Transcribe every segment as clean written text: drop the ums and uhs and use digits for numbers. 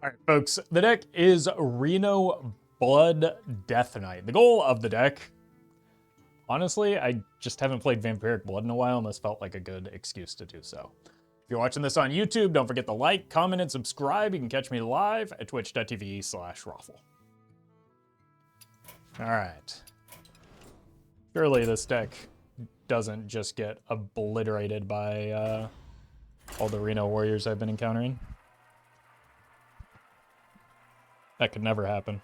All right, folks, the deck is Reno Blood Death Knight. The goal of the deck, honestly, I just haven't played Vampiric Blood in a while, and this felt like a good excuse to do so. If you're watching this on YouTube, don't forget to like, comment, and subscribe. You can catch me live at twitch.tv/Roffle. All right. Surely this deck doesn't just get obliterated by all the Reno warriors I've been encountering. That could never happen.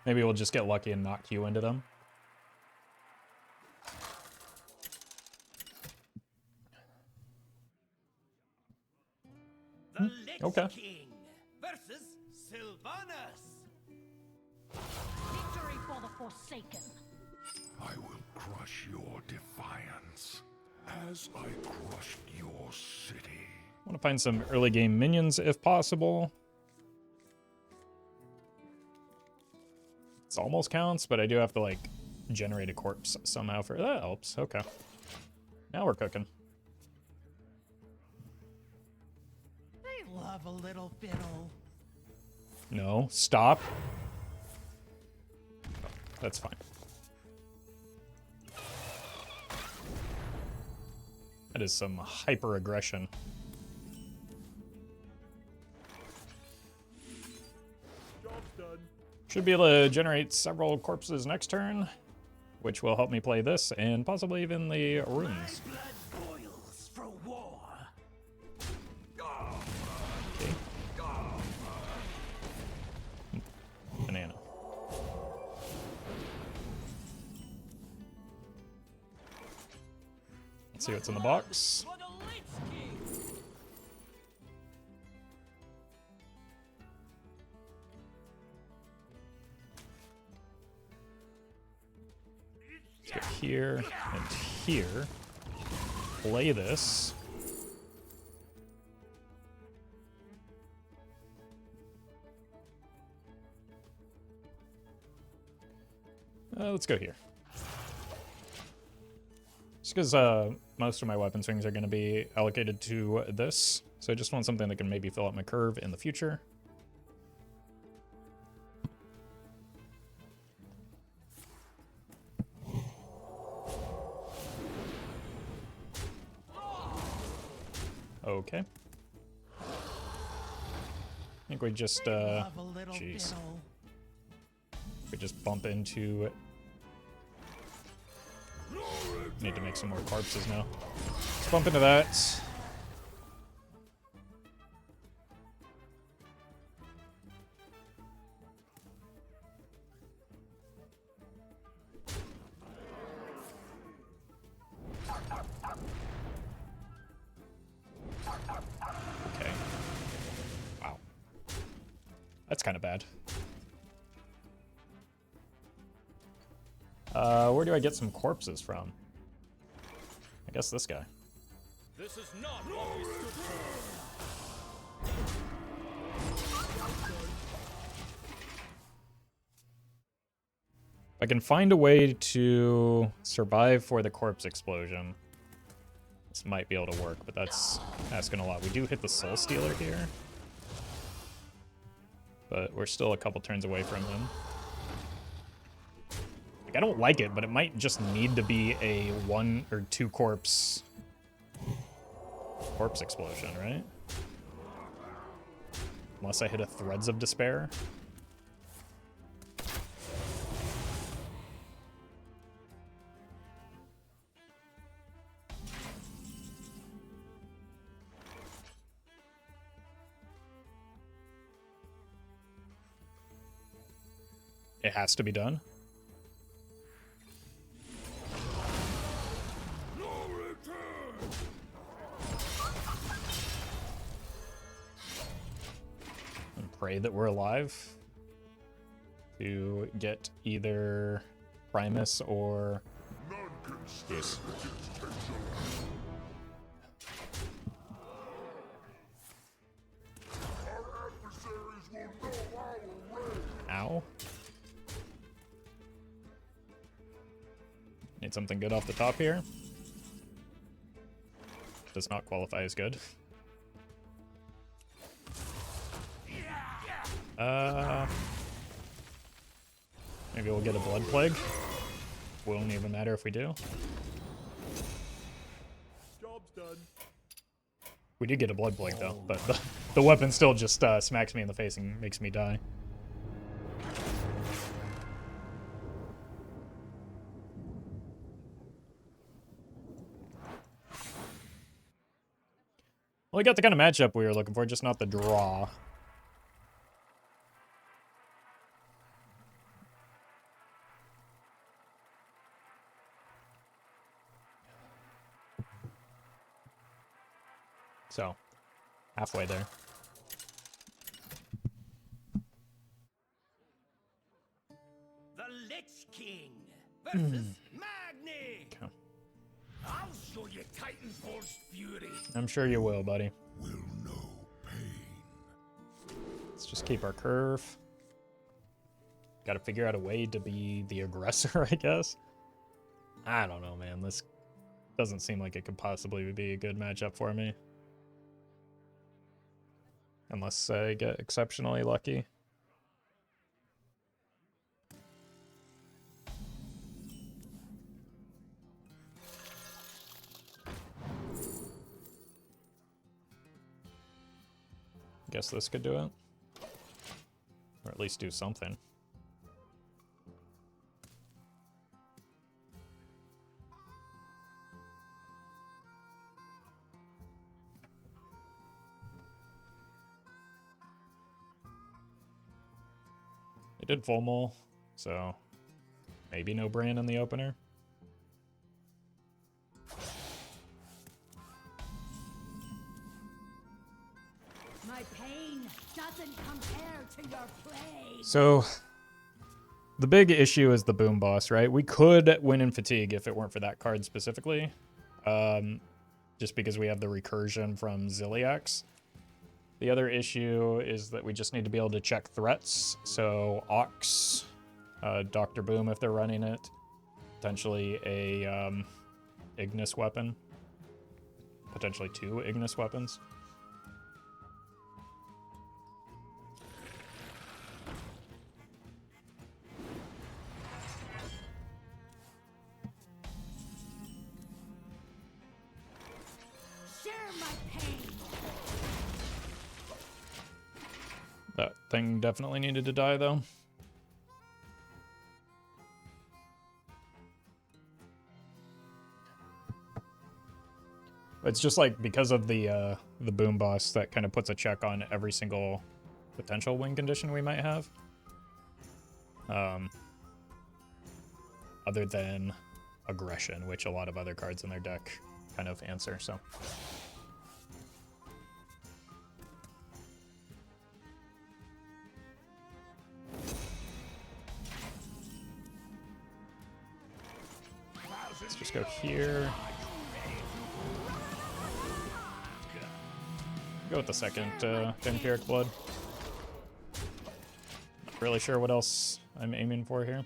Maybe we'll just get lucky and knock you into them. Okay. King versus Sylvanas. Victory for the Forsaken. I will crush your defiance as I crushed your city. I want to find some early game minions if possible. This almost counts, but I do have to like generate a corpse somehow for that. Helps. Okay. Now we're cooking. They love a little fiddle. No, stop. That's fine. That is some hyper aggression. Should be able to generate several corpses next turn, which will help me play this and possibly even the runes. My blood boils for war. Okay. Banana. Let's see what's in the box. For the Lich King. Let's get here and here. Play this. Let's go here. Just because most of my weapon swings are going to be allocated to this, so I just want something that can maybe fill out my curve in the future. Okay. I think we just, Love a little jeez. fiddle. We just bump into it. Need to make some more corpses now. Let's bump into that. Okay. Wow. That's kind of bad. Where do I get some corpses from? I guess this guy. This is not what we stood for. I can find a way to survive for the corpse explosion. This might be able to work, but that's asking a lot. We do hit the Soul Stealer here, but we're still a couple turns away from him. Like, I don't like it, but it might just need to be a 1 or 2 corpse explosion, right? Unless I hit a Threads of Despair. It has to be done. And pray that we're alive to get either Primus or... Jeez. Ow. Need something good off the top here. does not qualify as good. Maybe we'll get a Blood Plague. Won't even matter if we do. Job's done. We did get a Blood Plague though, but the weapon still just smacks me in the face and makes me die. Well, we got the kind of matchup we were looking for, just not the draw. So, halfway there. The Lich King versus Magni. Okay. I'll show you Titanforce fury. I'm sure you will, buddy. Will know pain. Let's just keep our curve. Got to figure out a way to be the aggressor, I guess. I don't know, man. This doesn't seem like it could possibly be a good matchup for me. Unless I get exceptionally lucky. Guess this could do it. Or at least do something. It did full mull, so maybe no Bran in the opener. My pain doesn't compare to your play. So the big issue is the boom boss, right? We could win in fatigue if it weren't for that card specifically. Just because we have the recursion from Ziliax. The other issue is that we just need to be able to check threats. So Ox, Dr. Boom if they're running it, potentially a Ignis weapon, potentially 2 Ignis weapons. Share my pain. That thing definitely needed to die though. It's just like because of the boom boss that kind of puts a check on every single potential win condition we might have. Other than aggression, which a lot of other cards in their deck kind of answer, so. Let's just go here. Go with the second Vampiric Blood. Not really sure what else I'm aiming for here.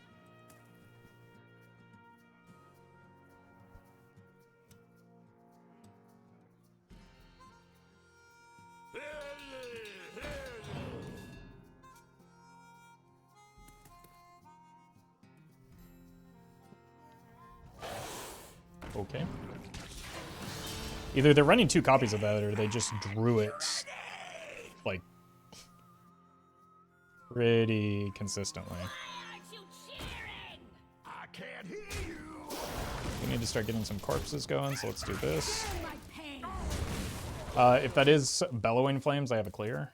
Okay. Either they're running 2 copies of that or they just drew it like pretty consistently. I can't hear you. We need to start getting some corpses going, so let's do this. Share my pain. If that is Bellowing Flames, I have a clear.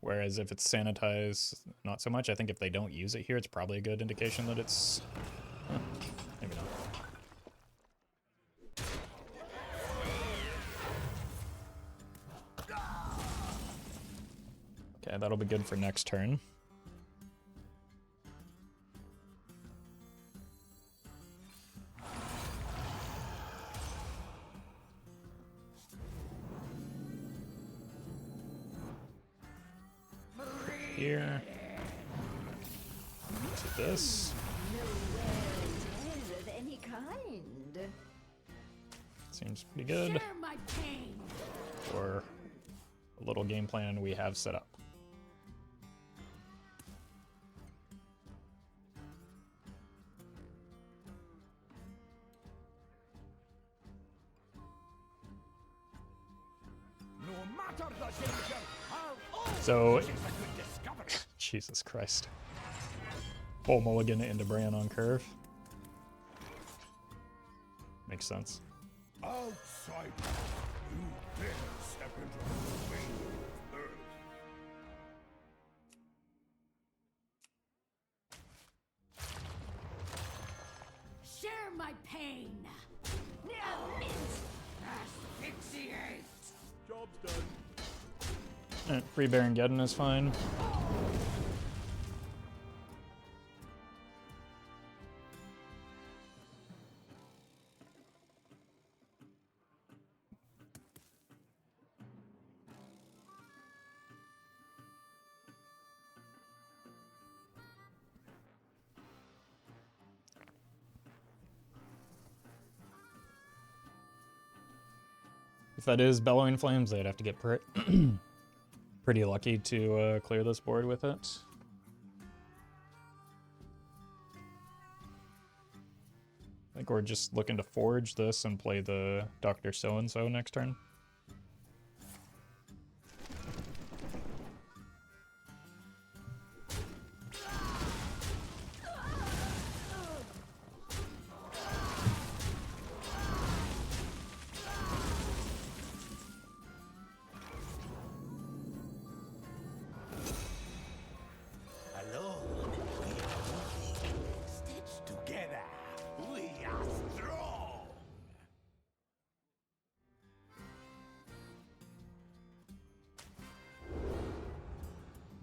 Whereas if it's sanitized, not so much. I think if they don't use it here, it's probably a good indication that it's... maybe not. Okay, that'll be good for next turn. here. To this. Of any kind. Seems pretty good Share my pain. for a little game plan we have set up. No matter the danger, I'll So, always discover it. Jesus Christ. Full mulligan into Bran on curve. Makes sense. Outside, you dare step into the veil of earth. Share my pain. Asphyxiate. Job's done. Alright, free Baron Geddon is fine. If that is Bellowing Flames, they'd have to get pretty lucky to clear this board with it. I think we're just looking to forge this and play the Dr. So-and-so next turn. Alone, we are weak. Stitched together, we are strong.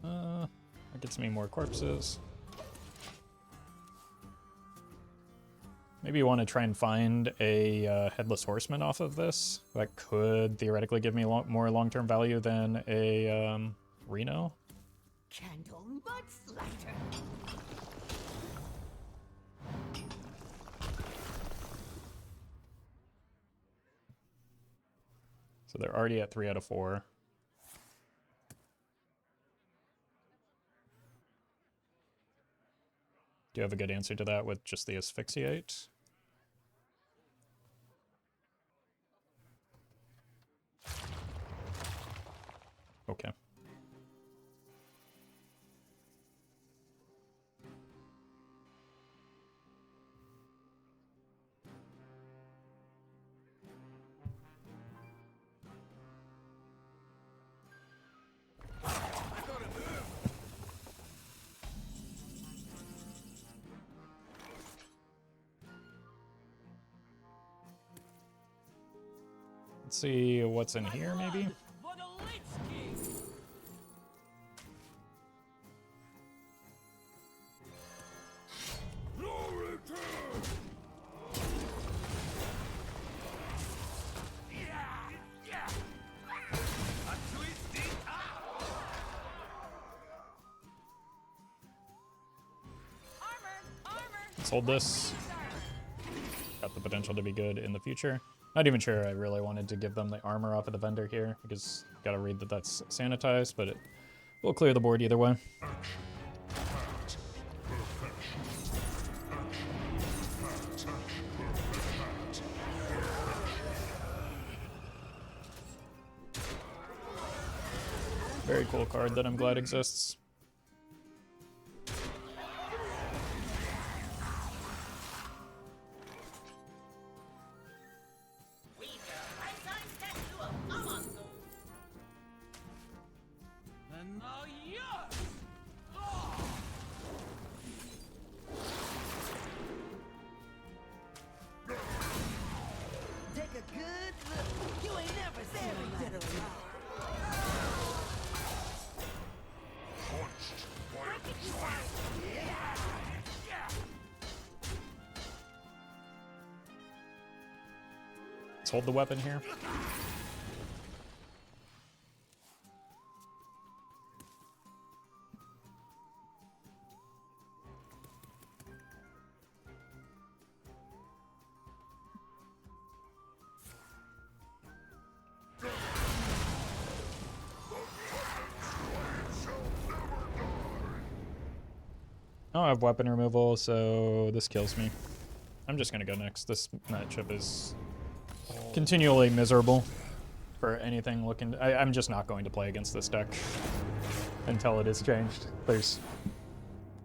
That gets me more corpses. Maybe you want to try and find a Headless Horseman off of this. That could theoretically give me more long-term value than a Reno. Candle much lighter. So they're already at 3 out of 4. Do you have a good answer to that with just the Asphyxiate? Okay. Let's see what's in here, maybe? No return! Let's hold this. Got the potential to be good in the future. Not even sure I really wanted to give them the armor off of the vendor here, because gotta read that that's sanitized, but it will clear the board either way. Very cool card that I'm glad exists. And now yours! Take a good look. You ain't never said we did it alone. Punched by a giant. Let's hold the weapon here. don't have weapon removal, so this kills me. I'm just gonna go next. This matchup is continually miserable for anything looking. I'm just not going to play against this deck until it is changed.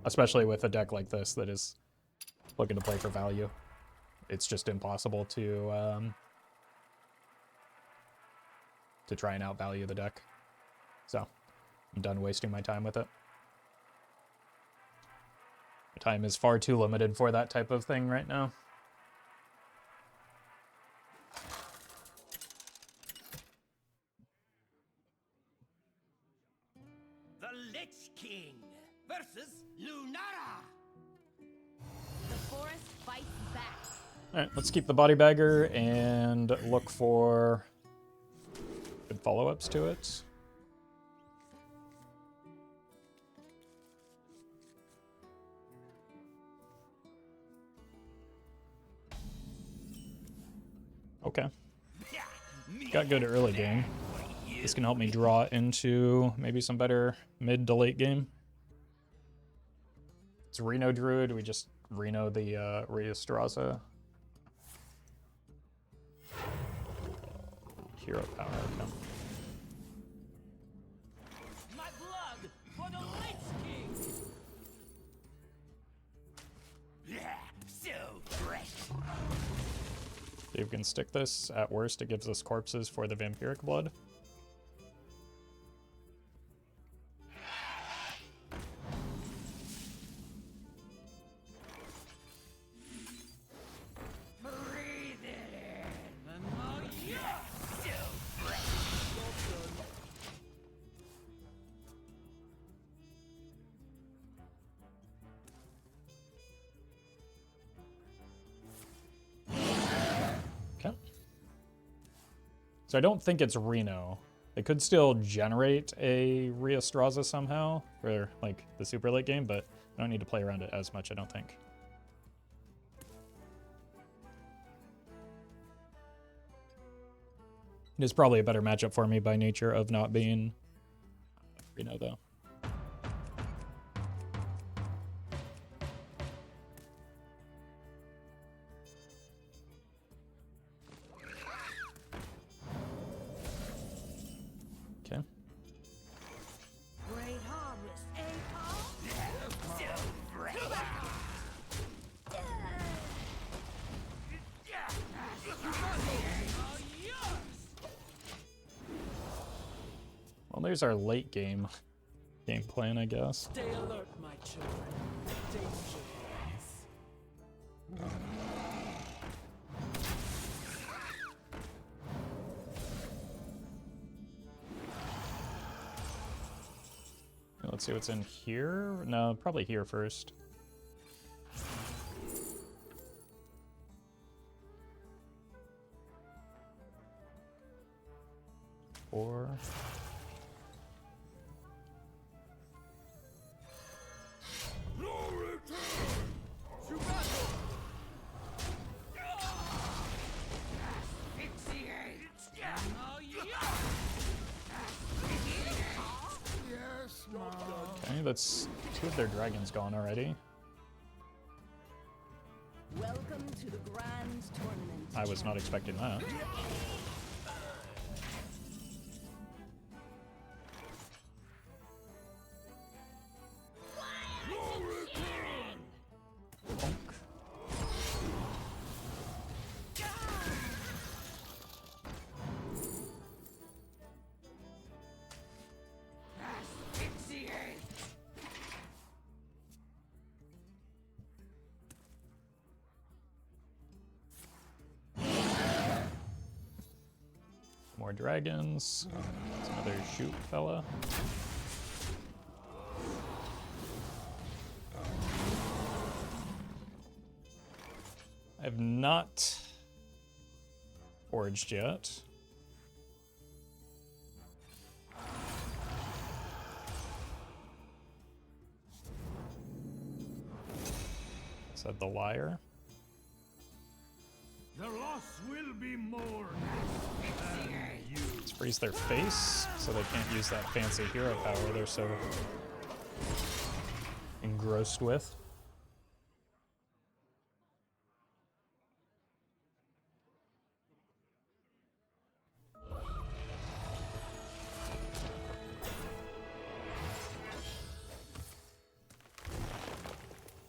Especially with a deck like this that is looking to play for value. It's just impossible to try and outvalue the deck. So I'm done wasting my time with it. My time is far too limited for that type of thing right now. The Lich King versus Lunara. The forest fights back. Alright, let's keep the body bagger and look for good follow-ups to it. Okay. Got good early game. This can help me draw into maybe some better mid to late game. It's Reno Druid. We just Reno the Rheostraza. Hero power. Okay. My blood for the Lich King. Yeah, so fresh. Dave can stick this. At worst, it gives us corpses for the vampiric blood. Breathe it in. And now yeah, so fresh. Okay. So I don't think it's Reno. It could still generate a Rheostraza somehow for like the super late game, but I don't need to play around it as much, I don't think. It is probably a better matchup for me by nature of not being Reno though. Okay. Great harvest, eh, Paul? So fresh. Well, there's our late game plan, I guess. Stay alert, my children. Danger waits. Let's see what's in here. No, probably here first. Four. Okay, that's two of their dragons gone already. Welcome to the grand tournament. I was not expecting that. Bonk. More dragons. It's another shoot fella. I have not forged yet. Said the liar. The loss will be more. Let's freeze their face so they can't use that fancy hero power they're so engrossed with.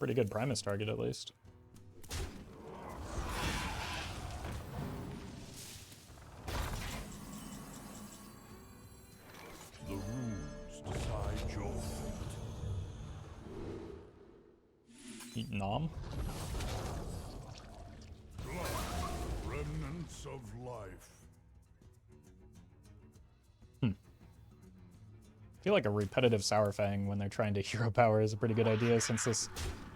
Pretty good Primus target, at least. The runes decide your fate. Eat Nom. Blood, remnants of life. I feel like a repetitive Sour Fang when they're trying to hero power is a pretty good idea since this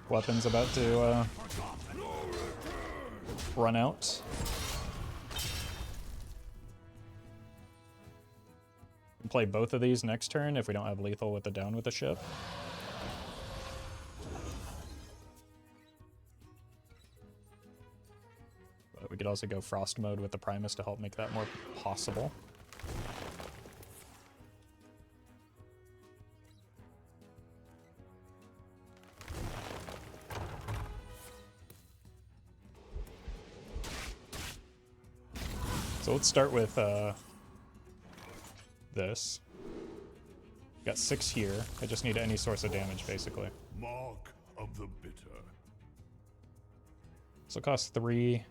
weapon's about to run out. We can play both of these next turn if we don't have lethal with the down with the ship. But we could also go Frost mode with the Primus to help make that more possible. So let's start with this. Got 6 here. I just need any source of damage, basically. Mark of the bitter. So it costs 3.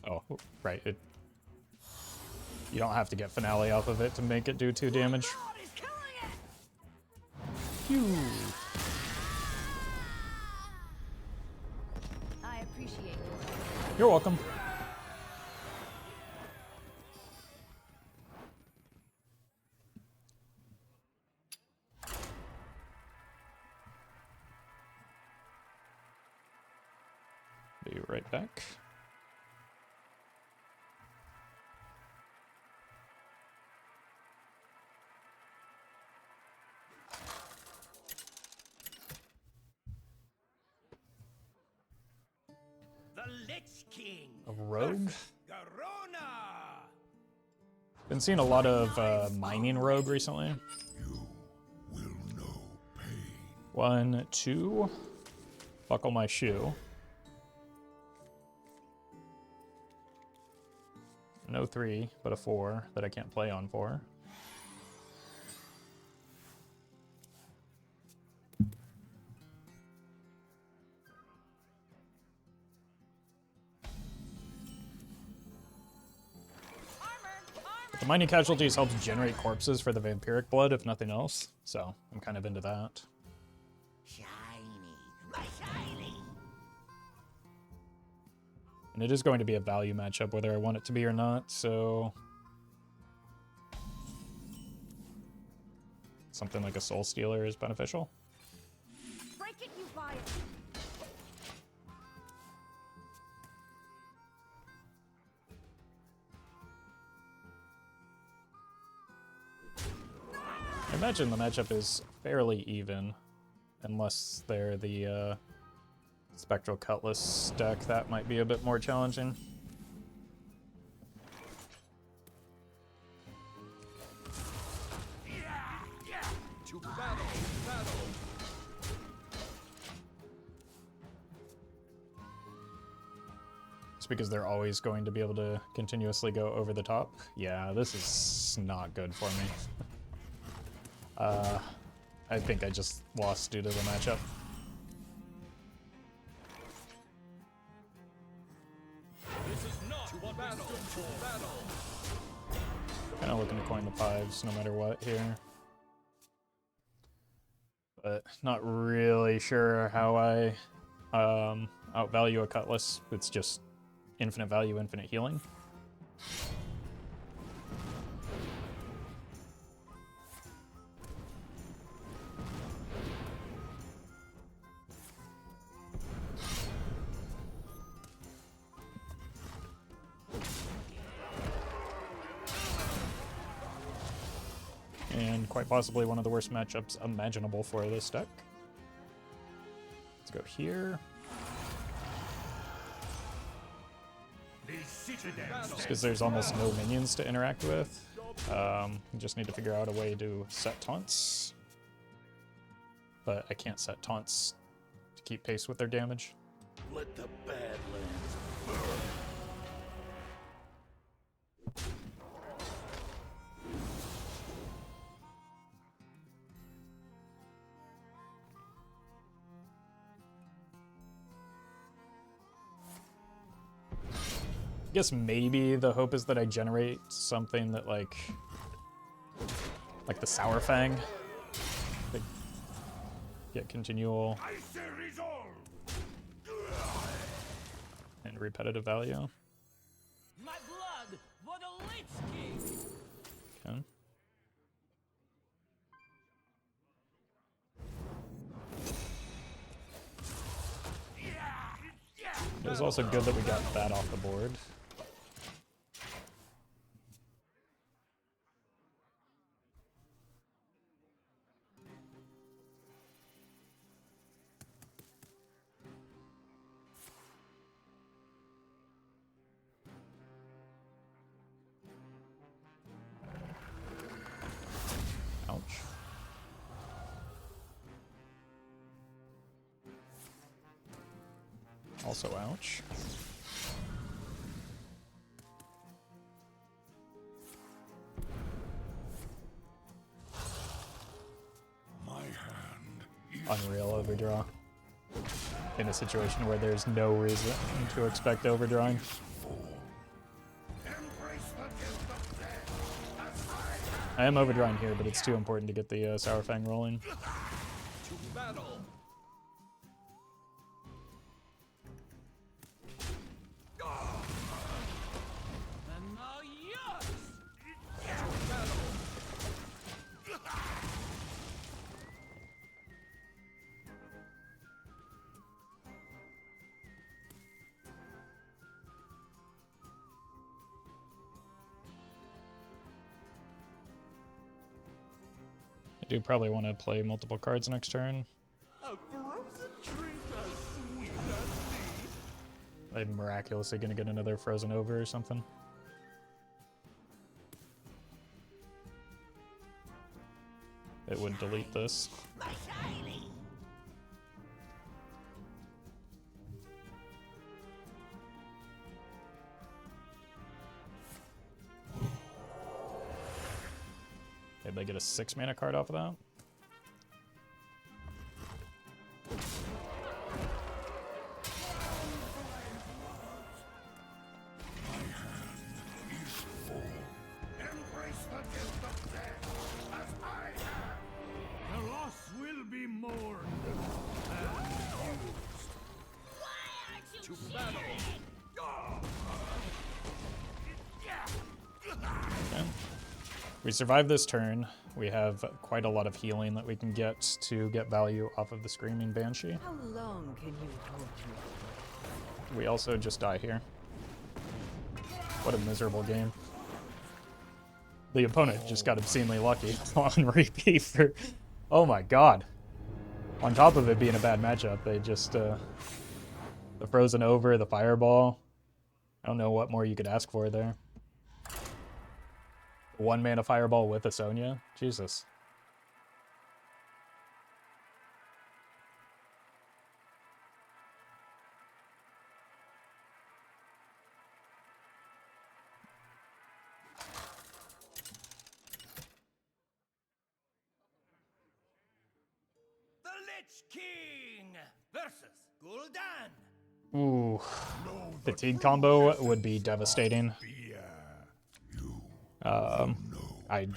Oh, right. You don't have to get Finale off of it to make it do 2 damage. God is killing it! Phew. I appreciate it. You're welcome. Be right back. The Lich King. A rogue? Garona. Been seeing a lot of mining rogue recently. You will know pain. 1, 2. Buckle my shoe. No 3, but a 4 that I can't play on 4. But the mining casualties helps generate corpses for the vampiric blood, if nothing else. So I'm kind of into that. Shiny, my shiny! And it is going to be a value matchup, whether I want it to be or not, so... something like a Soul Stealer is beneficial. Break it, you buy it! I imagine the matchup is fairly even, unless they're the Spectral Cutlass deck. That might be a bit more challenging. To battle. Just because they're always going to be able to continuously go over the top. Yeah, this is not good for me. I think I just lost due to the matchup. This is not what battle. To battle. Kind of looking to coin the 5s no matter what here. But not really sure how I outvalue a Cutlass. It's just infinite value, infinite healing. And quite possibly one of the worst matchups imaginable for this deck. Let's go here. Just because there's almost no minions to interact with. You just need to figure out a way to set taunts. But I can't set taunts to keep pace with their damage. Let the Badlands burn. guess maybe the hope is that I generate something that like the Sour Fang. Like, get continual I say resolve. and repetitive value. My blood for the Lich King! Okay. It was also good that we got that off the board. Ouch. Also ouch. My hand Unreal overdraw. In a situation where there's no reason to expect overdrawing. embrace the guilt of death as I am overdrawing here, but it's too important to get the Sour Fang rolling. To battle! And now yours! To battle! I do probably want to play multiple cards next turn. A frozen treat as sweet as thee! I'm miraculously gonna get another Frozen Over or something. It would delete this. My shiny. Maybe they get a 6-mana card off of that. embrace the guilt of death as I have. The loss will be mourned Why aren't you to battle! Okay. We survive this turn. We have quite a lot of healing that we can get to get value off of the Screaming Banshee. How long can you hold me? We also just die here. What a miserable game. The opponent just got obscenely lucky on repeat for... Oh my god. On top of it being a bad matchup, they just... the Frozen Over, the Fireball. I don't know what more you could ask for there. 1-mana Fireball with a Sonya? Jesus. The Lich King versus Gul'dan. Ooh. Fatigue combo would be devastating. I'd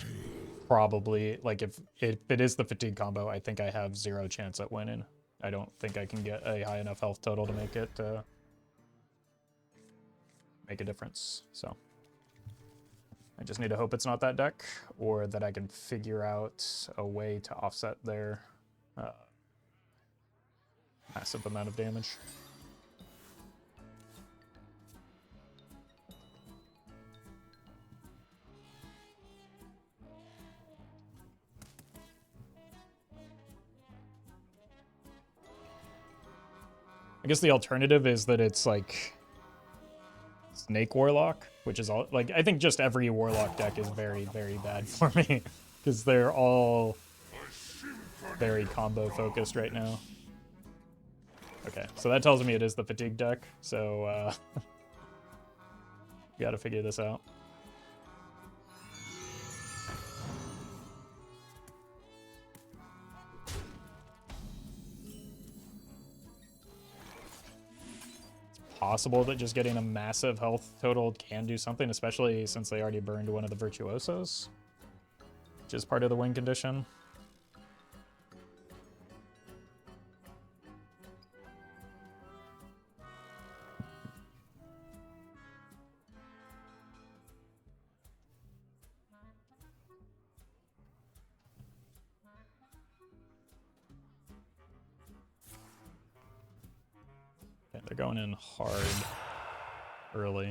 probably, like, if it is the fatigue combo, I think I have 0 chance at winning. I don't think I can get a high enough health total to make it, make a difference, so. I just need to hope it's not that deck, or that I can figure out a way to offset their massive amount of damage. I guess the alternative is that it's like Snake Warlock, which is all like I think just every Warlock deck is very, very bad for me because they're all very combo focused right now. Okay, so that tells me it is the Fatigue deck, so we gotta figure this out. possible that just getting a massive health total can do something, especially since they already burned one of the Virtuosos, which is part of the win condition. Okay, they're going in hard early.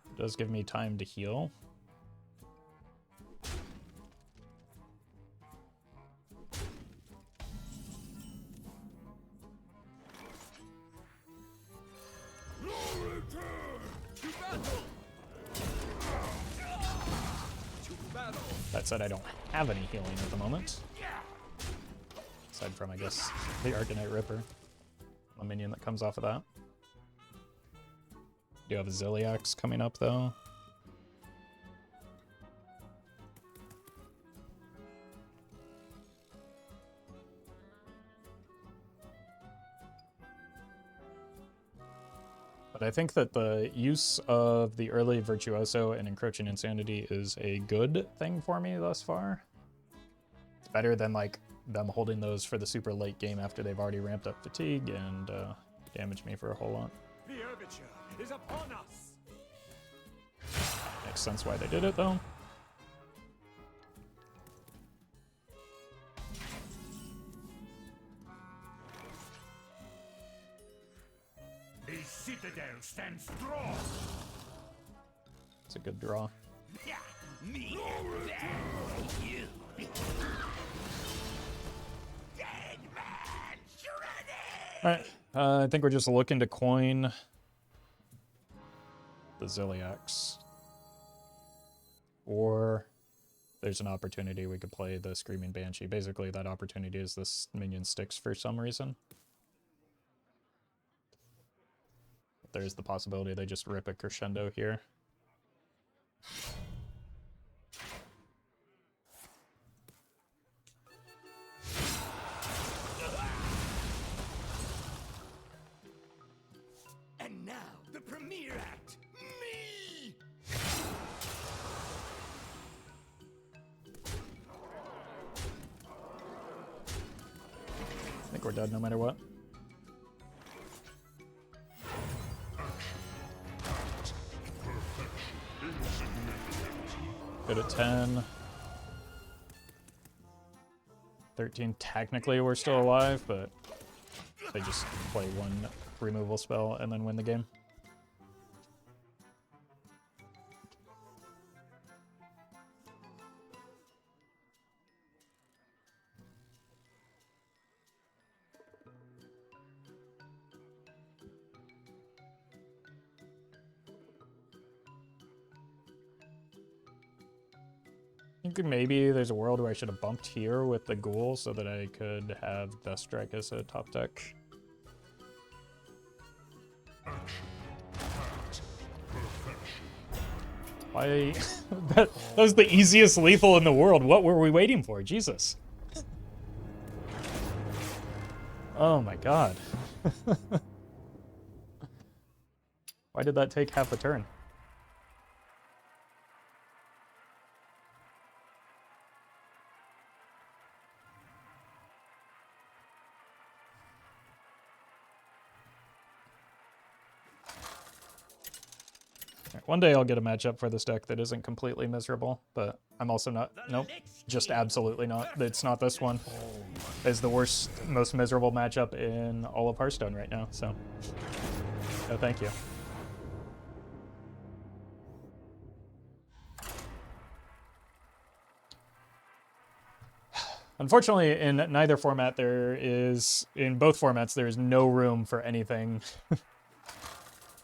It does give me time to heal. That said, I don't have any healing at the moment. Aside from, I guess, the Arcanite Ripper. A minion that comes off of that. Do have a Ziliax coming up, though. But I think that the use of the early Virtuoso and Encroaching Insanity is a good thing for me thus far. It's better than, like, them holding those for the super late game after they've already ramped up fatigue and damaged me for a whole lot. The overture is upon us. Makes sense why they did it, though. The citadel stands strong. It's a good draw. Yeah, me. You. Dead man shredded. Alright, I think we're just looking to coin the Ziliax. Or there's an opportunity we could play the Screaming Banshee. Basically, that opportunity is this minion sticks for some reason. There's the possibility they just rip a crescendo here. And now, the premiere act. Me! I think we're dead no matter what. Good at 10. 13, technically we're still alive, but they just play one removal spell and then win the game. I think maybe there's a world where I should have bumped here with the Ghoul so that I could have Deathstrike as a top deck. Why? that was the easiest lethal in the world. What were we waiting for? Jesus. Oh my god. Why did that take half a turn? One day I'll get a matchup for this deck that isn't completely miserable, but I'm also not. Nope, just absolutely not. It's not this one. It's the worst, most miserable matchup in all of Hearthstone right now, so. No, thank you. Unfortunately, in neither format in both formats, there is no room for anything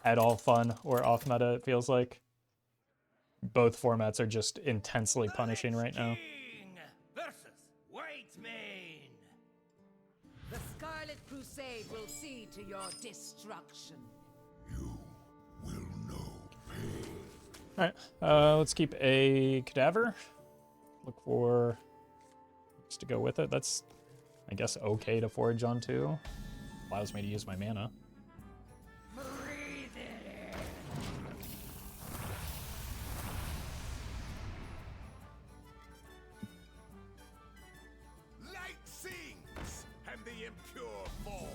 at all fun or off meta, it feels like. Both formats are just intensely punishing right now. King versus Whitemane. The Scarlet Crusade will see to your destruction. You will know pain. Alright, let's keep a Cadaver. Look for just to go with it. That's I guess okay to forage on too. Allows me to use my mana. Breathe it in. Light sings, and the impure fall.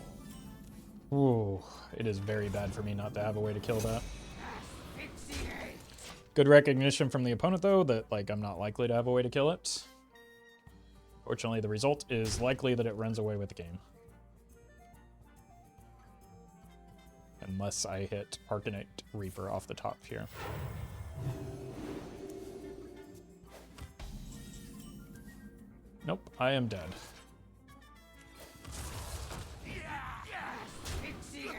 Ooh, it is very bad for me not to have a way to kill that. Asphyxiate. Good recognition from the opponent, though, that like I'm not likely to have a way to kill it. Fortunately, the result is likely that it runs away with the game. Unless I hit Arcanite Reaper off the top here. Nope, I am dead. Asphyxiate.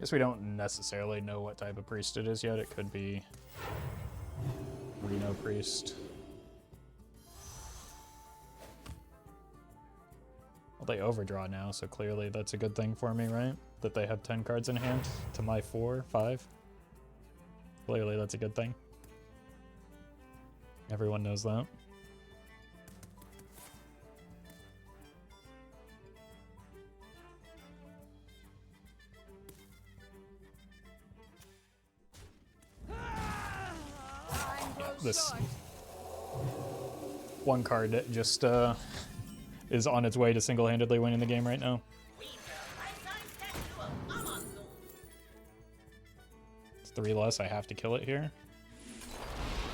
Guess we don't necessarily know what type of priest it is yet. It could be Reno priest. Well, they overdraw now, so clearly that's a good thing for me, right? That they have 10 cards in hand to my 4, 5. Clearly that's a good thing. Everyone knows that. This one card just is on its way to single-handedly winning the game right now. It's 3 less. I have to kill it here.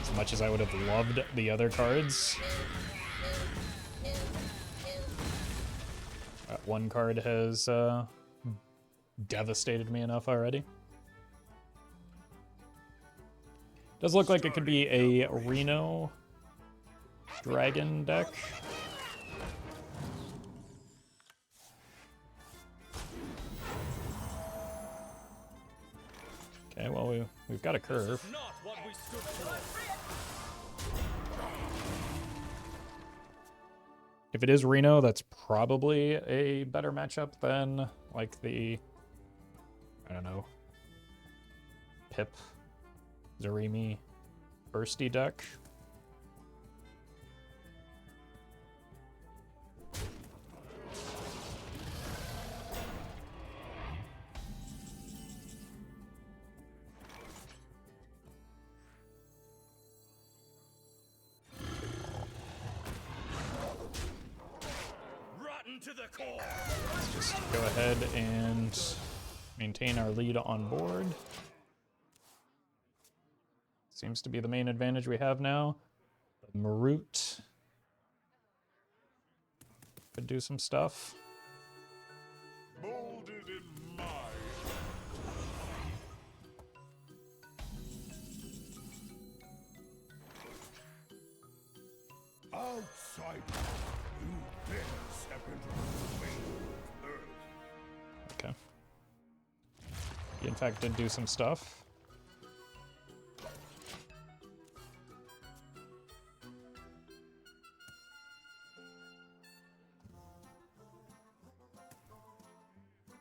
As much as I would have loved the other cards. That one card has devastated me enough already. Does look like it could be a Reno dragon deck. Okay, well we've got a curve. If it is Reno, that's probably a better matchup than like the, I don't know, Pip Zarimi Bursty deck. Rotten to the core. Let's just go ahead and maintain our lead on board. Seems to be the main advantage we have now. The Marut could do some stuff. Molded in mine. Outside, you dare step into the flame of earth. Okay. He in fact did do some stuff.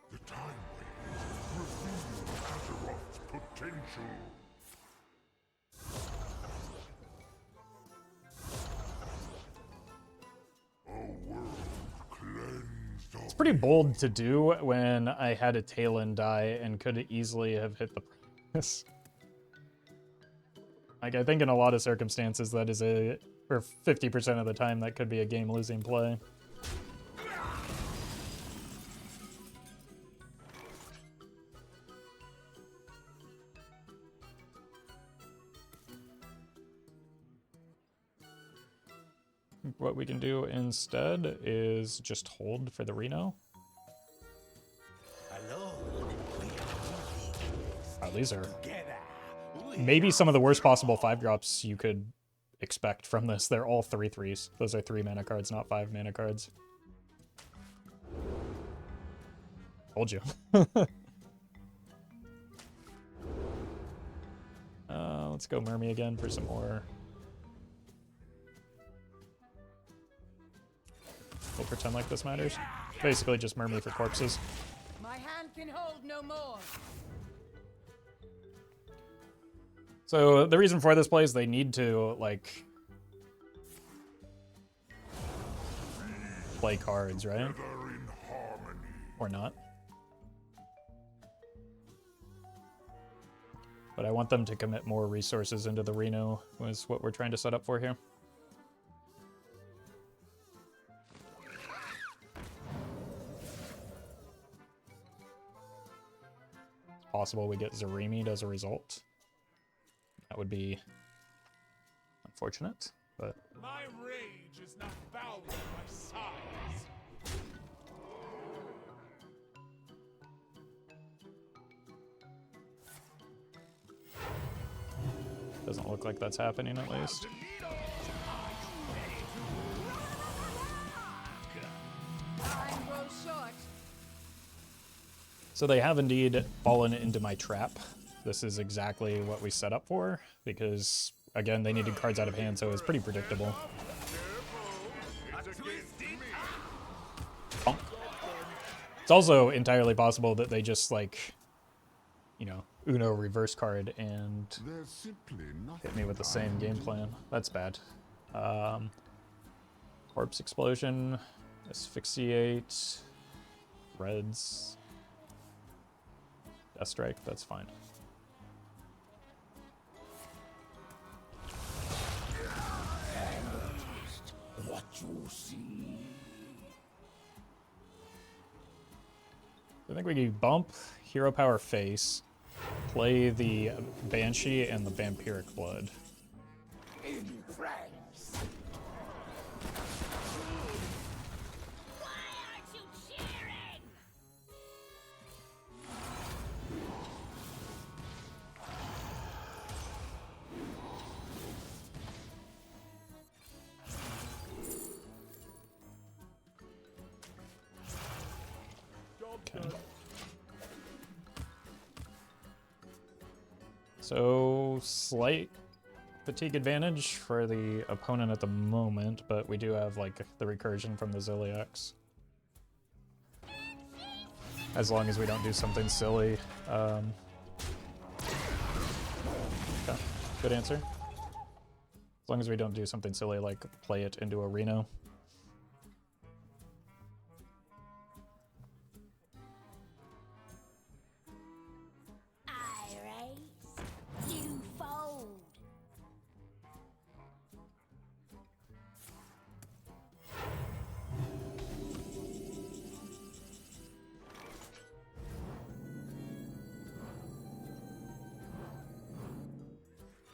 The time wave reveals Azeroth's potential. A world cleansed of It's pretty bold to do when I had a Talon die and could easily have hit the price. Like, I think in a lot of circumstances that is a, or 50% of the time, that could be a game-losing play. What we can do instead is just hold for the Reno. Oh, these are maybe some of the worst possible 5-drops you could expect from this. They're all 3/3s. Those are 3 mana cards, not 5 mana cards. Told you. let's go Mermy again for some more. We'll pretend like this matters. Basically just Mermy for corpses. My hand can hold no more. So the reason for this play is they need to, like, play cards, right? Or not. But I want them to commit more resources into the Reno, was what we're trying to set up for here. It's possible we get Zarimi'd as a result. That would be unfortunate, but... My rage is not bound by size. Doesn't look like that's happening, at least. Time grows short. So they have indeed fallen into my trap. This is exactly what we set up for, because, again, they needed cards out of hand, so it was pretty predictable. It's also entirely possible that they just, like, you know, Uno reverse card and hit me with the same game plan. That's bad. Corpse Explosion, Asphyxiate, Reds, Death Strike, that's fine. What you see. I think we can bump Hero Power Face, play the Banshee and the Vampiric Blood. In France. Why aren't you cheering? Okay. So, slight fatigue advantage for the opponent at the moment, but we do have, like, the recursion from the Ziliax. As long as we don't do something silly. Okay. Good answer. As long as we don't do something silly like play it into a Reno. I raise, you fold.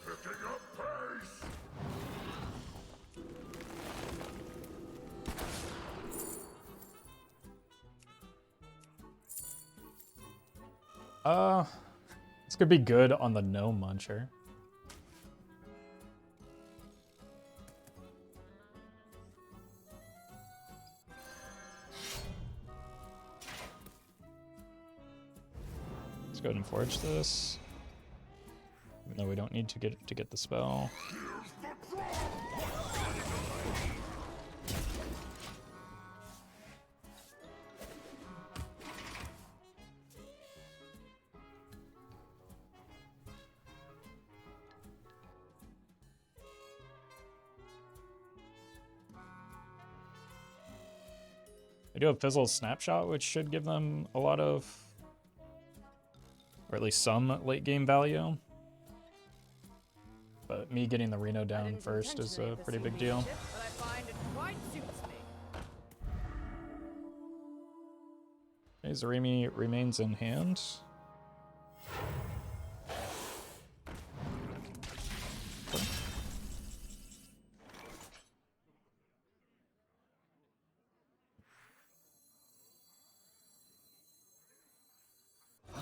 Picking up pace. This could be good on the No Muncher. Let's go ahead and forge this. Even though we don't need to get the spell. I do have Fizzle's Snapshot, which should give them a lot of, or at least some late game value. But me getting the Reno down first is a pretty big deal. But I find it quite suits me. Okay, Zarimi remains in hand.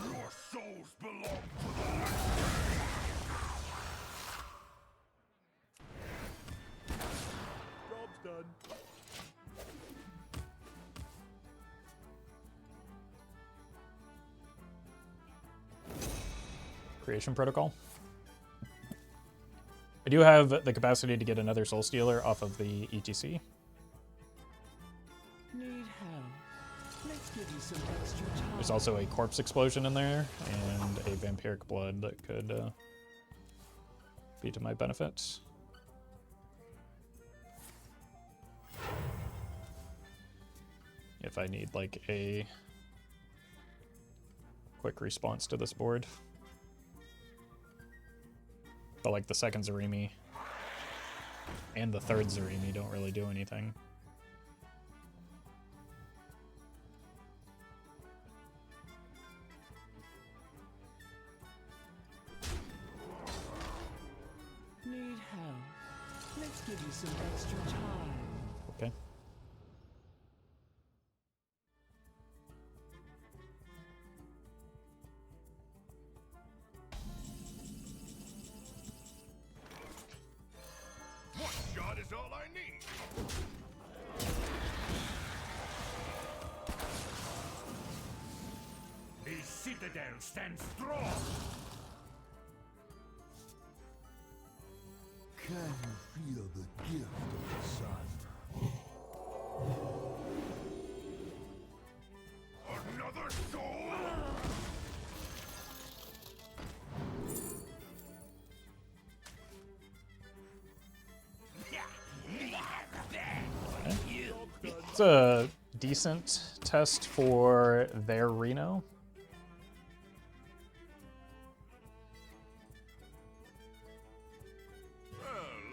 Your souls belong to the Job's done. Creation Protocol. do have the capacity to get another Soul Stealer off of the ETC. Need help? Let's give you some extra time. There's also a Corpse Explosion in there, and a Vampiric Blood that could be to my benefit. If I need, like, a quick response to this board. But, like, the second Zarimi and the third Zarimi don't really do anything. Need help? Let's give you some extra time. Okay. One shot is all I need. The citadel stands strong. Can you feel the gift of the sun? Another soul? It's a decent test for their Reno.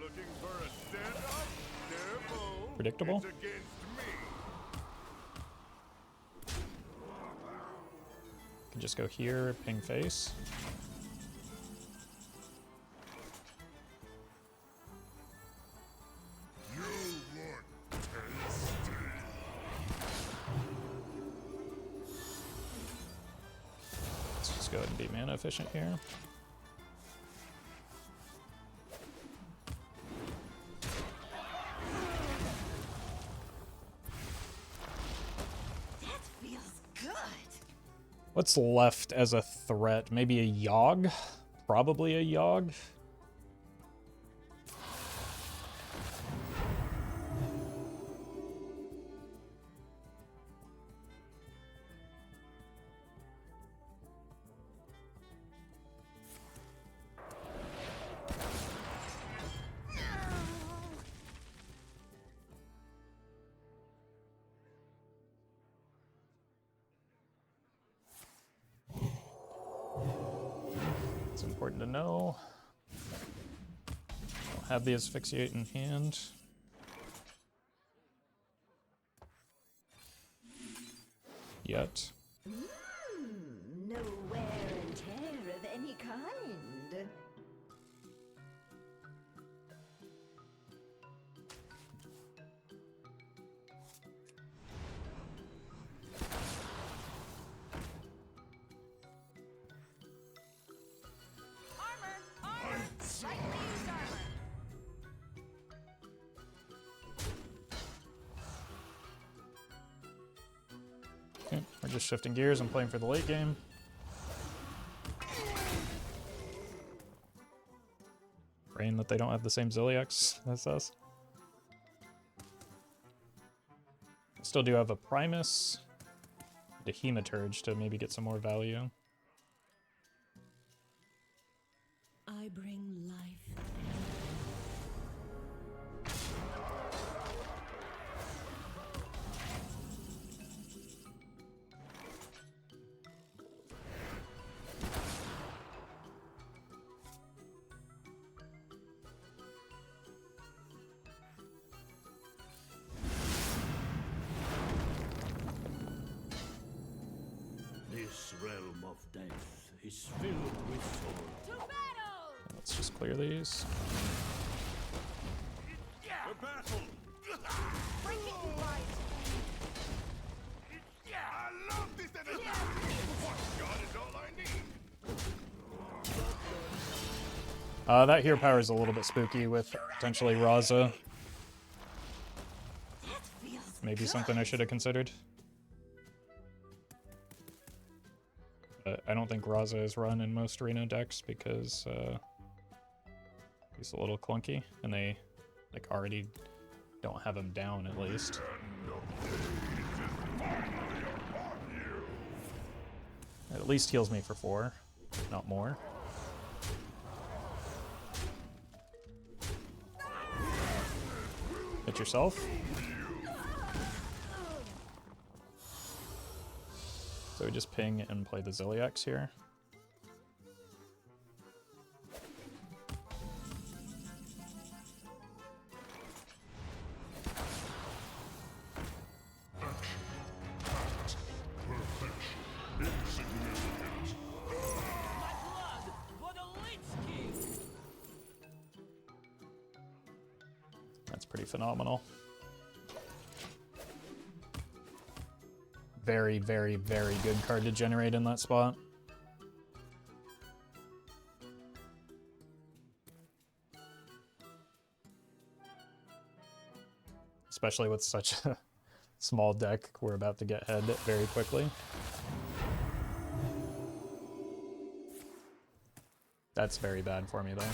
Looking for a stand-up? Careful. Predictable. It's against me. Can just go here, ping face. You look tasty. Let's just go ahead and be mana efficient here. That feels good. What's left as a threat? Maybe a Yogg? Probably a Yogg. It's important to know. Don't have the asphyxiate in hand. Yet. No wear and tear of any kind. Armor! Rightly used armor! Okay, we're just shifting gears and playing for the late game. Praying that they don't have the same Zilliax as us. Still do have a Primus, the Hematurge to maybe get some more value. I bring life. This realm of death is filled with souls. To battle! Let's just clear these. The battle! Break it, you guys! I love this energy. One shot is all I need. That here power is a little bit spooky with potentially Raza. That feels Maybe good. something I should have considered. But I don't think Raza is run in most Reno decks because He's a little clunky, and they like already don't have him down at least. At least heals me for 4, not more. Hit yourself. So we just ping and play the Zilliax here. That's pretty phenomenal. Very, very, very good card to generate in that spot. Especially with such a small deck, we're about to get head very quickly. That's very bad for me though.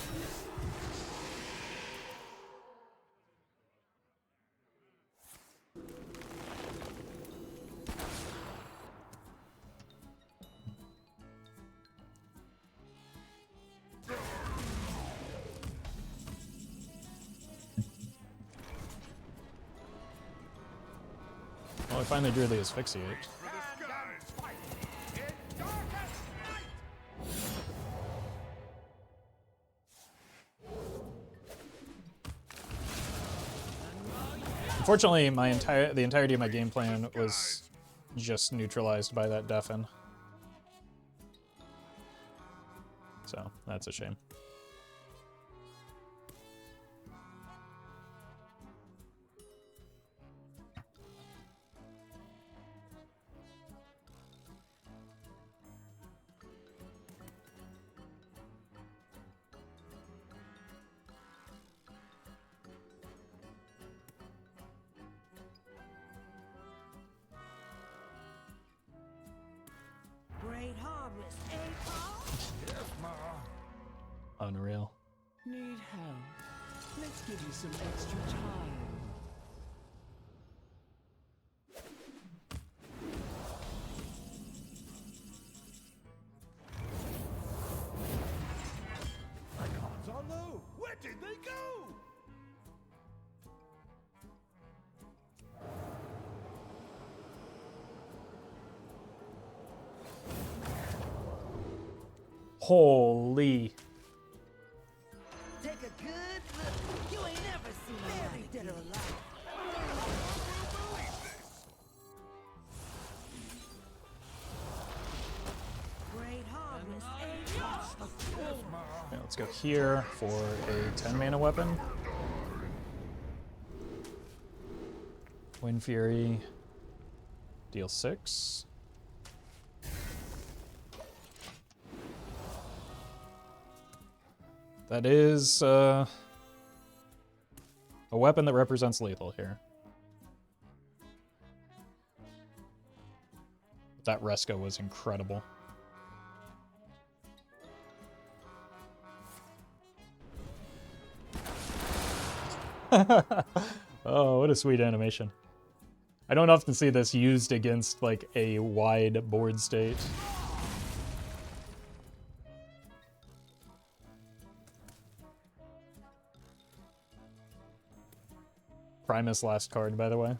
Well, I finally drew the Asphyxiate. Unfortunately, the entirety of my game plan was just neutralized by that deafen. So, that's a shame. Great harvest, eh, Paul? Yes, Ma. Unreal. Need help? Let's give you some extra time. Icons on low. Where did they go? Holy. Take a good look. You ain't never seen a man dead or alive. Great harvest, eh, Paul? Okay, let's go here for a 10 mana weapon. Wind Fury. Deal 6. That is a weapon that represents lethal here. That Resco was incredible. Oh, what a sweet animation. I don't often see this used against like a wide board state. Primus last card, by the way.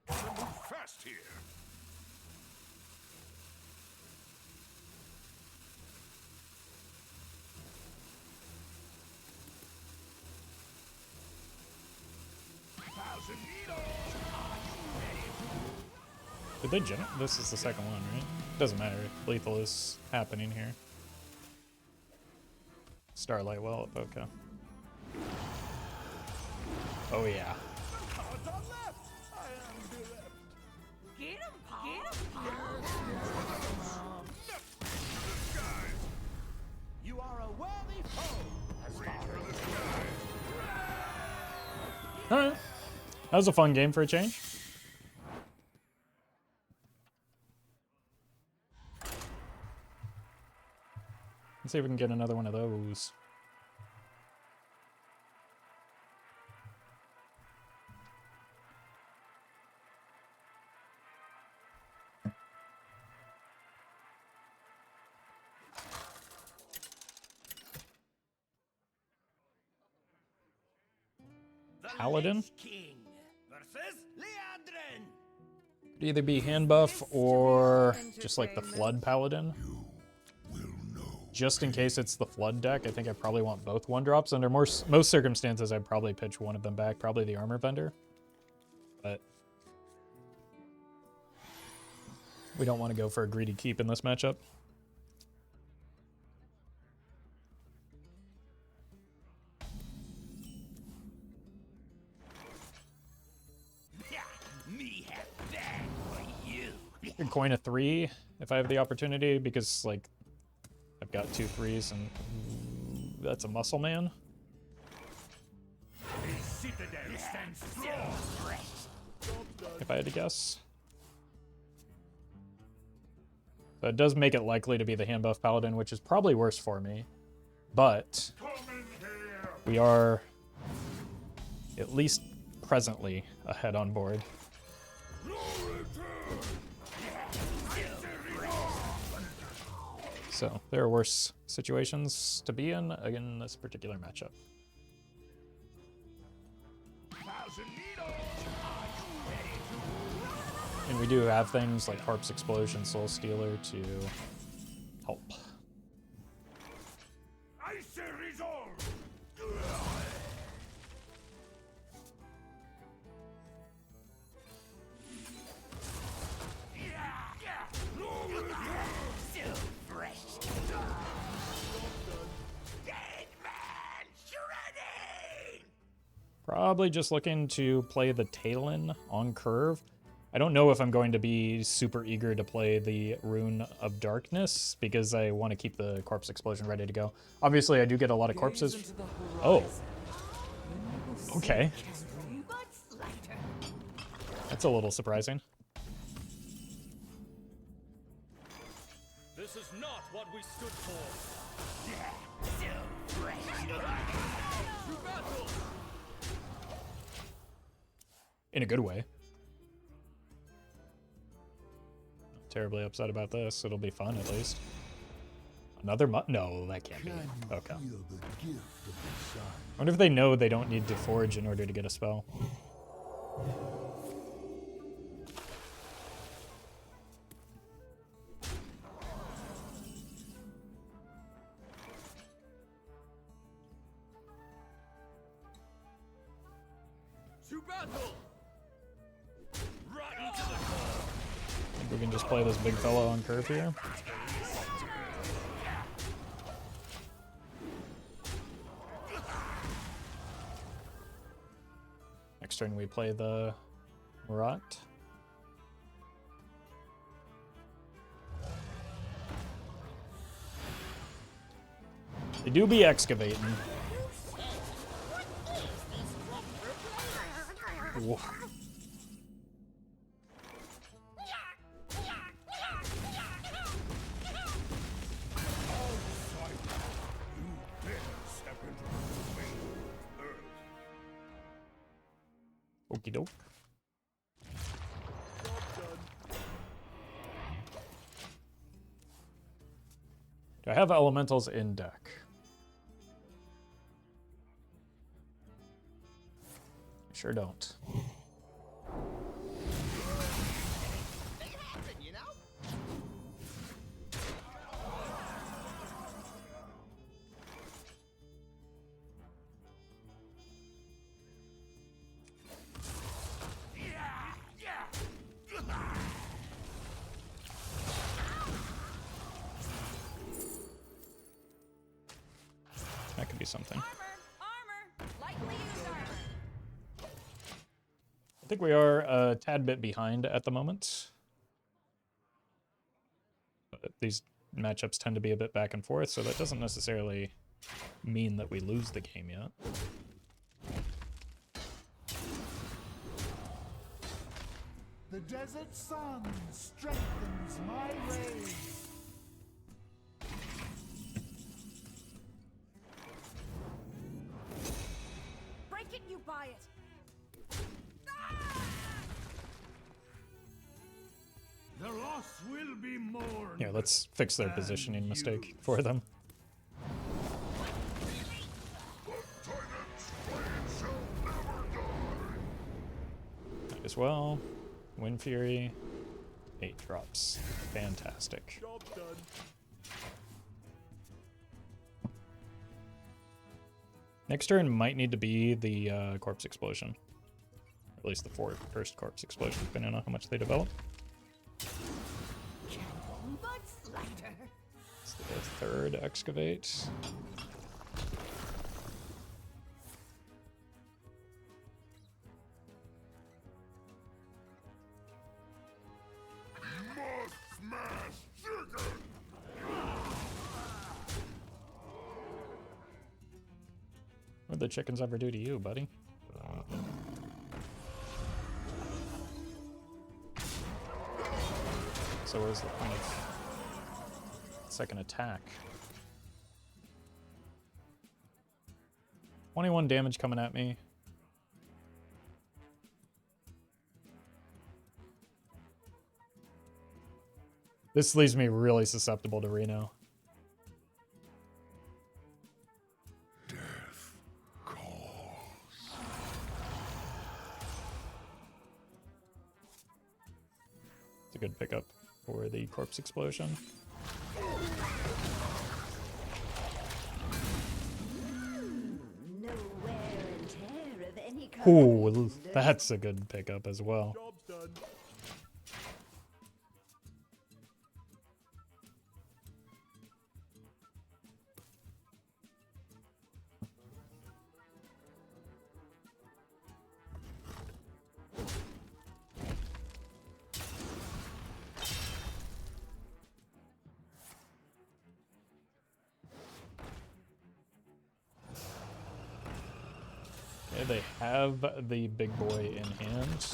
Move fast here. Did they generate? This is the second one, right? Doesn't matter. Lethal is happening here. Starlight well at Boca. Oh yeah. Get him, Paul. Get him, Paul. You are a worthy foe. Alright. That was a fun game for a change. Let's see if we can get another one of those. Paladin? King versus Leandrin. Could either be hand buff or just like the Flood Paladin. Just in case it's the Flood deck, I think I probably want both 1-drops. Under most circumstances, I'd probably pitch one of them back, probably the Armor Vendor. But we don't want to go for a greedy keep in this matchup. Me have that for you. Could coin a 3 if I have the opportunity, because like I've got 2 3s and that's a Muscle Man. Citadel stands strong. If I had to guess. So it does make it likely to be the hand buff Paladin, which is probably worse for me. But we are at least presently ahead on board. So there are worse situations to be in this particular matchup. And we do have things like Harp's Explosion, Soul Stealer to help. Icy resolve. So fresh. Dead man shredding. Probably just looking to play the Talon on curve. I don't know if I'm going to be super eager to play the Rune of Darkness because I want to keep the Corpse Explosion ready to go. Obviously, I do get a lot of corpses. Oh. Okay. That's a little surprising. This is not what we stood for. So fresh. To battle. In a good way. Terribly upset about this. It'll be fun at least. Another no, that can't be. Okay. I wonder if they know they don't need to forge in order to get a spell. To battle. Rotten to the core. We can just play this big fellow on curve here. Next turn we play the Murat. They do be excavating. Whoa. Okie doke. Do I have elementals in deck? Sure don't. That could be something. Armor! Lightly used armor! I think we are a tad bit behind at the moment. But these matchups tend to be a bit back and forth, so that doesn't necessarily mean that we lose the game yet. The desert sun strengthens my rays. Break it, you buy it. The loss will be mourned. Yeah, let's fix their positioning mistake for them. Might as well. Wind Fury. 8 drops. Fantastic. Job done. Next turn might need to be the Corpse Explosion. Or at least the first Corpse Explosion, depending on how much they develop. But slighter. It's the third Excavate. Smash chicken! What'd the chickens ever do to you, buddy? So what was the point of second attack? 21 damage coming at me. This leaves me really susceptible to Reno. Death calls. It's a good pickup for the Corpse Explosion. No wear and tear of any kind. Ooh, that's a good pickup as well. Job's done. Okay, they have the big boy in hand.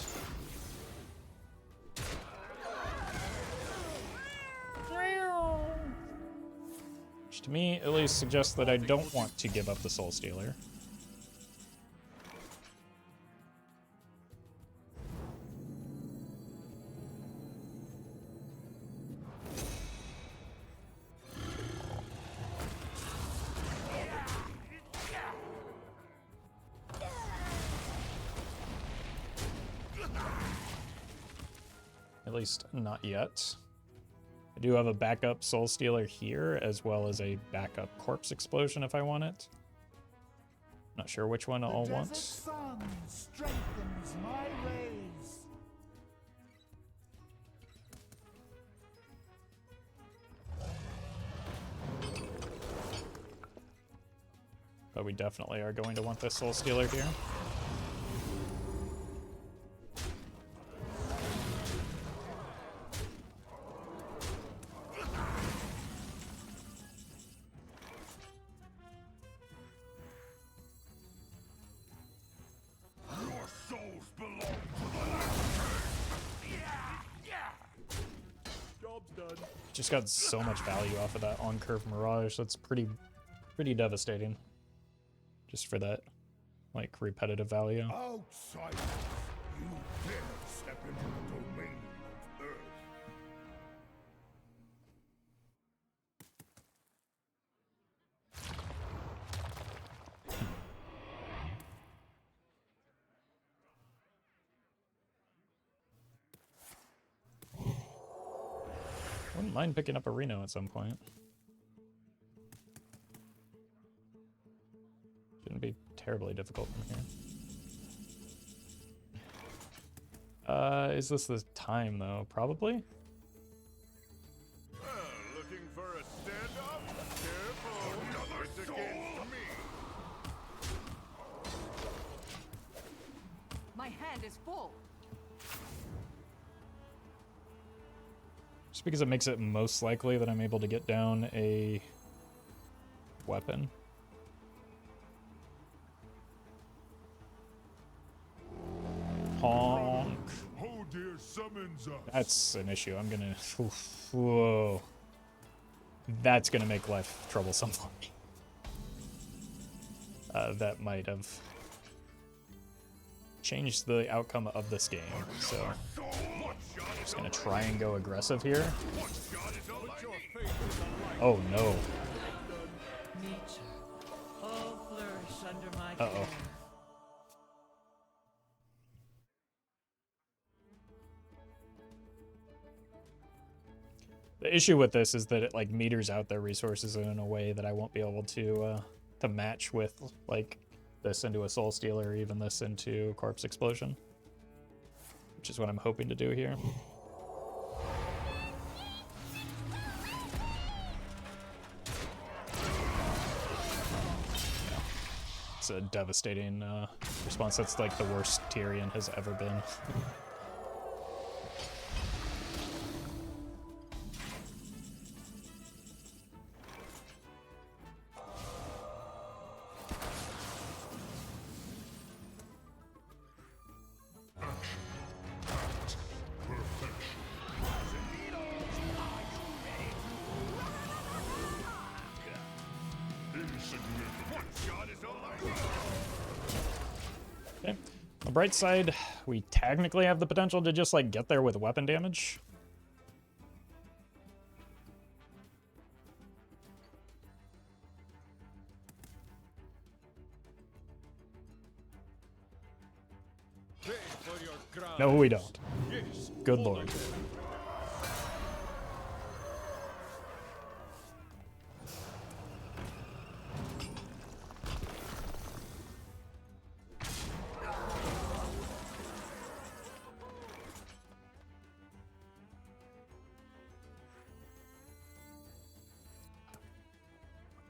Which to me at least suggests that I don't want to give up the Soul Stealer. At least not yet. I do have a backup Soul Stealer here, as well as a backup Corpse Explosion if I want it. Not sure which one I'll The want. desert sun strengthens my rays. But we definitely are going to want the Soul Stealer here. Your souls belong to the last Job's done. Just got so much value off of that on-curve Mirage. That's pretty devastating. Just for that, like, repetitive value. outsiders. You dare step into the domain of Earth. Wouldn't mind picking up a Reno at some point. Shouldn't be terribly difficult from here. Is this the time though? Probably. Looking for a standoff? Careful. It's against me. My hand is full. Just because it makes it most likely that I'm able to get down a weapon. Honk. Oh, dear summons us. That's an issue. I'm gonna... Oof, whoa. That's gonna make life troublesome for me. That might have changed the outcome of this game. So I'm just gonna try and go aggressive here. Oh no. Nature, all flourish under my Uh-oh. care. The issue with this is that it like meters out their resources in a way that I won't be able to match with like this into a Soul Stealer or even this into Corpse Explosion, which is what I'm hoping to do here. It's a devastating response. That's like the worst Tyrion has ever been. Okay. On the bright side, we technically have the potential to just like get there with weapon damage. Pay for your crimes. No, we don't. Yes, Good all lord. of them.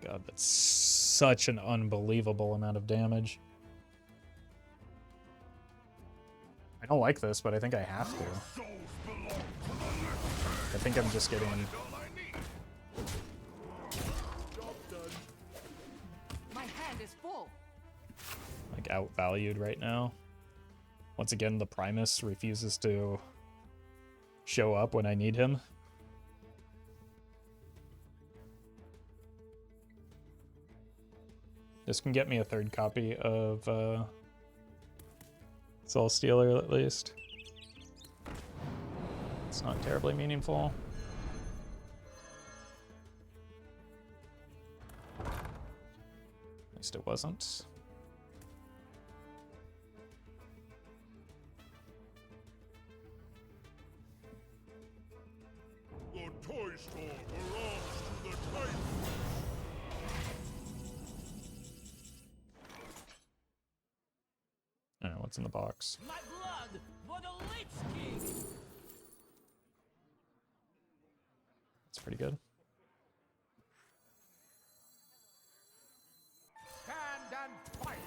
God, that's such an unbelievable amount of damage. I don't like this, but I think I have to. I think I'm just getting My hand is full. like outvalued right now. Once again, the Primus refuses to show up when I need him. This can get me a third copy of Soul Stealer at least. It's not terribly meaningful. At least it wasn't. The toy store belongs to the Titan. I don't know what's in the box. My blood for the Lich King! It's pretty good. Stand and fight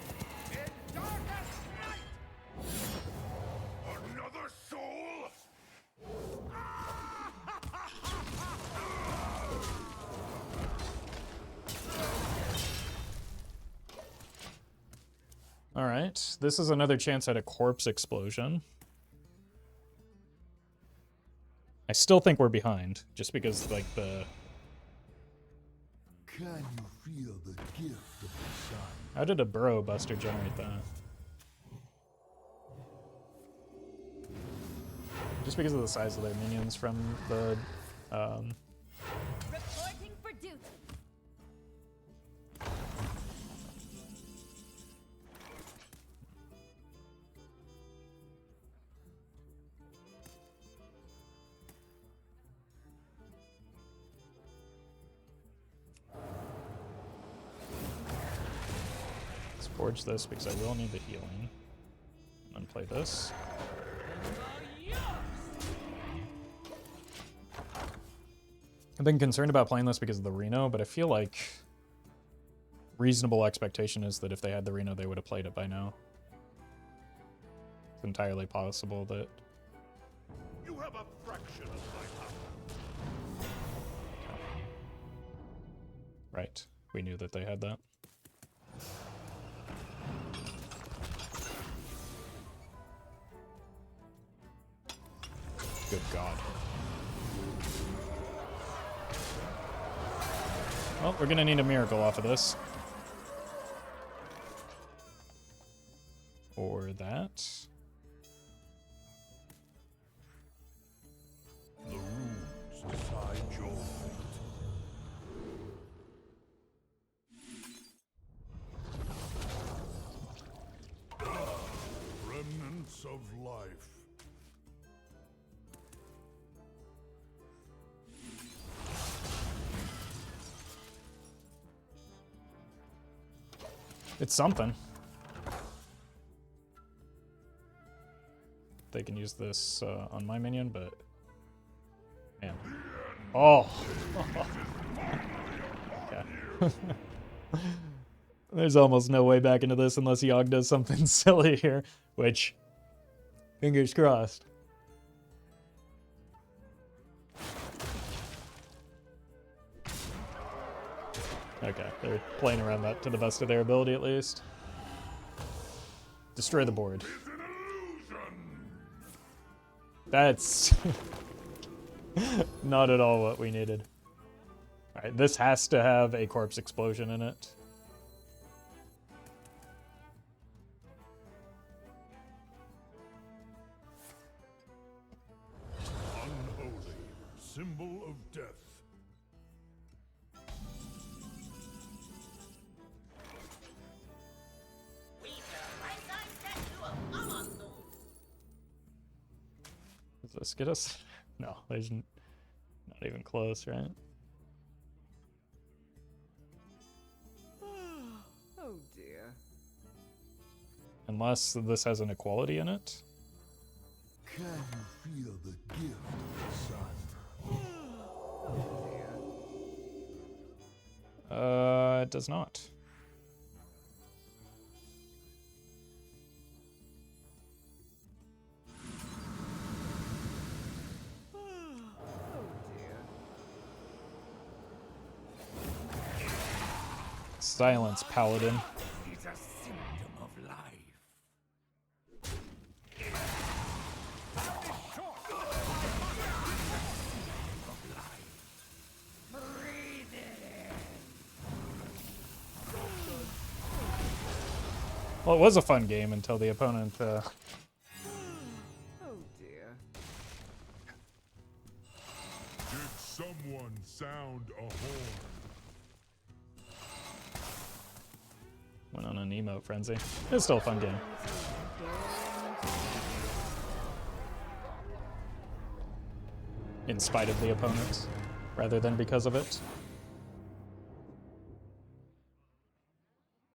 in darkest night! Another soul? All right, this is another chance at a Corpse Explosion. I still think we're behind, just because like the... Can you feel the gift of the sun? How did a Burrow Buster generate that? Just because of the size of their minions from the Reporting for duty. let's forge this because I will need the healing. And then play this. I've been concerned about playing this because of the Reno, but I feel like reasonable expectation is that if they had the Reno, they would have played it by now. It's entirely possible that... You have a fraction of my power. Right, we knew that they had that. Good God. Well, we're gonna need a miracle off of this. Or that. The runes decide your fate. Remnants of life. It's something. They can use this on my minion, but man. Oh. Okay. There's almost no way back into this unless Yogg does something silly here, which, fingers crossed. Okay, they're playing around that to the best of their ability at least. Destroy the board. That's not at all what we needed. Alright, this has to have a corpse explosion in it. Unholy, symbol of death. Does this get us? No, there's not even close, right? Oh dear. Unless this has an equality in it. Can you feel the gift of the sun? It does not. Silence, Paladin. It's a symptom of life. Well, it was a fun game until the opponent, Oh dear. Did someone sound a horn? went on an emote frenzy. It's still a fun game. In spite of the opponent, rather than because of it.